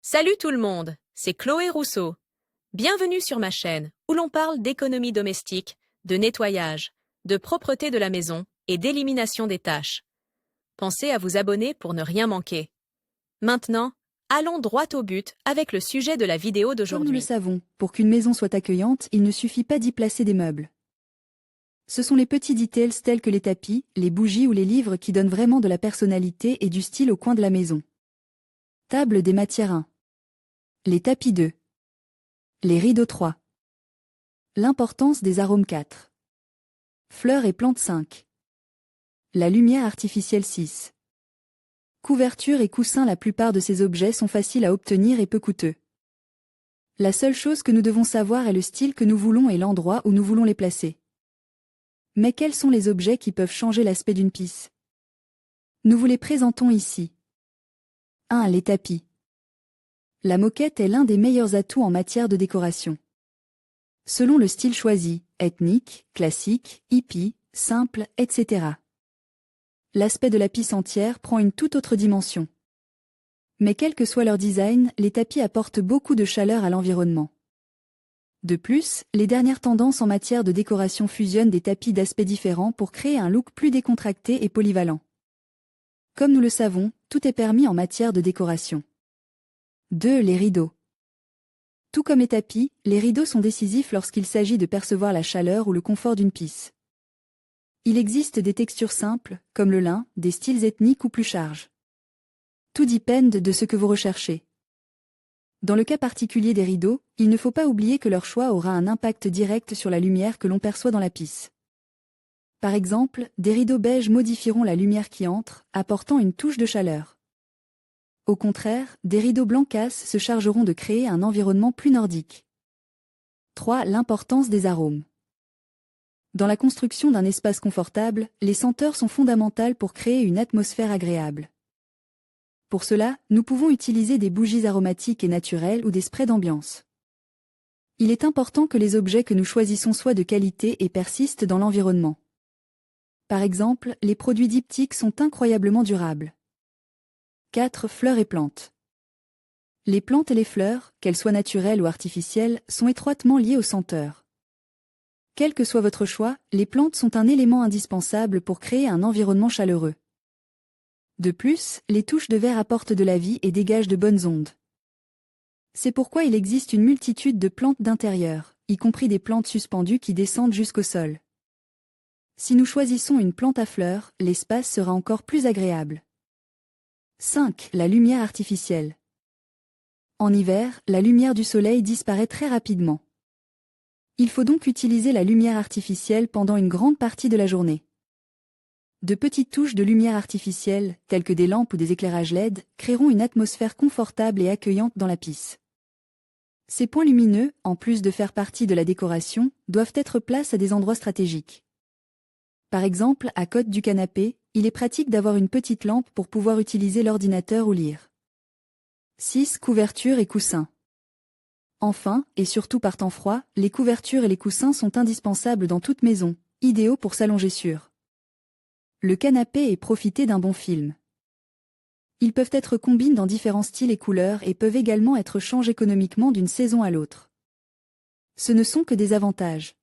Salut tout le monde, c'est Chloé Rousseau. Bienvenue sur ma chaîne où l'on parle d'économie domestique, de nettoyage, de propreté de la maison et d'élimination des tâches. Pensez à vous abonner pour ne rien manquer. Maintenant, allons droit au but avec le sujet de la vidéo Comme nous le d'aujourd'hui. savons, pour qu'une maison soit accueillante, il ne suffit pas d'y placer des meubles. Ce sont les petits details tels que les tapis, les bougies ou les livres qui donnent vraiment de la personnalité et du style au coin de la maison. Table des matières 1. Les tapis 2. Les rideaux 3. L'importance des arômes 4. Fleurs et plantes 5. La lumière artificielle 6. Couverture et coussins. La plupart de ces objets sont faciles à obtenir et peu coûteux. La seule chose que nous devons savoir est le style que nous voulons et l'endroit où nous voulons les placer. Mais quels sont les objets qui peuvent changer l'aspect d'une pièce? Nous vous les présentons ici. 1. Les tapis. La moquette est l'un des meilleurs atouts en matière de décoration. Selon le style choisi, ethnique, classique, hippie, simple, etc. L'aspect de la pièce entière prend une toute autre dimension. Mais quel que soit leur design, les tapis apportent beaucoup de chaleur à l'environnement. De plus, les dernières tendances en matière de décoration fusionnent des tapis d'aspects différents pour créer un look plus décontracté et polyvalent. Comme nous le savons, tout est permis en matière de décoration. 2. Les rideaux. Tout comme les tapis, les rideaux sont décisifs lorsqu'il s'agit de percevoir la chaleur ou le confort d'une pièce. Il existe des textures simples, comme le lin, des styles ethniques ou plus charges. Tout dépend de ce que vous recherchez. Dans le cas particulier des rideaux, il ne faut pas oublier que leur choix aura un impact direct sur la lumière que l'on perçoit dans la pièce. Par exemple, des rideaux beige modifieront la lumière qui entre, apportant une touche de chaleur. Au contraire, des rideaux blancs casses se chargeront de créer un environnement plus nordique. 3. L'importance des arômes. Dans la construction d'un espace confortable, les senteurs sont fondamentales pour créer une atmosphère agréable. Pour cela, nous pouvons utiliser des bougies aromatiques et naturelles ou des sprays d'ambiance. Il est important que les objets que nous choisissons soient de qualité et persistent dans l'environnement. Par exemple, les produits diptyques sont incroyablement durables. 4. Fleurs et plantes. Les plantes et les fleurs, qu'elles soient naturelles ou artificielles, sont étroitement liées aux senteurs. Quel que soit votre choix, les plantes sont un élément indispensable pour créer un environnement chaleureux. De plus, les touches de verre apportent de la vie et dégagent de bonnes ondes. C'est pourquoi il existe une multitude de plantes d'intérieur, y compris des plantes suspendues qui descendent jusqu'au sol. Si nous choisissons une plante à fleurs, l'espace sera encore plus agréable. 5. La lumière artificielle. En hiver, la lumière du soleil disparaît très rapidement. Il faut donc utiliser la lumière artificielle pendant une grande partie de la journée. De petites touches de lumière artificielle, telles que des lampes ou des éclairages LED, créeront une atmosphère confortable et accueillante dans la pièce. Ces points lumineux, en plus de faire partie de la décoration, doivent être placés à des endroits stratégiques. Par exemple, à côté du canapé, il est pratique d'avoir une petite lampe pour pouvoir utiliser l'ordinateur ou lire. 6. Couvertures et coussins. Enfin, et surtout par temps froid, les couvertures et les coussins sont indispensables dans toute maison, idéaux pour s'allonger sur le canapé et profiter d'un bon film. Ils peuvent être combinés dans différents styles et couleurs et peuvent également être changés économiquement d'une saison à l'autre. Ce ne sont que des avantages.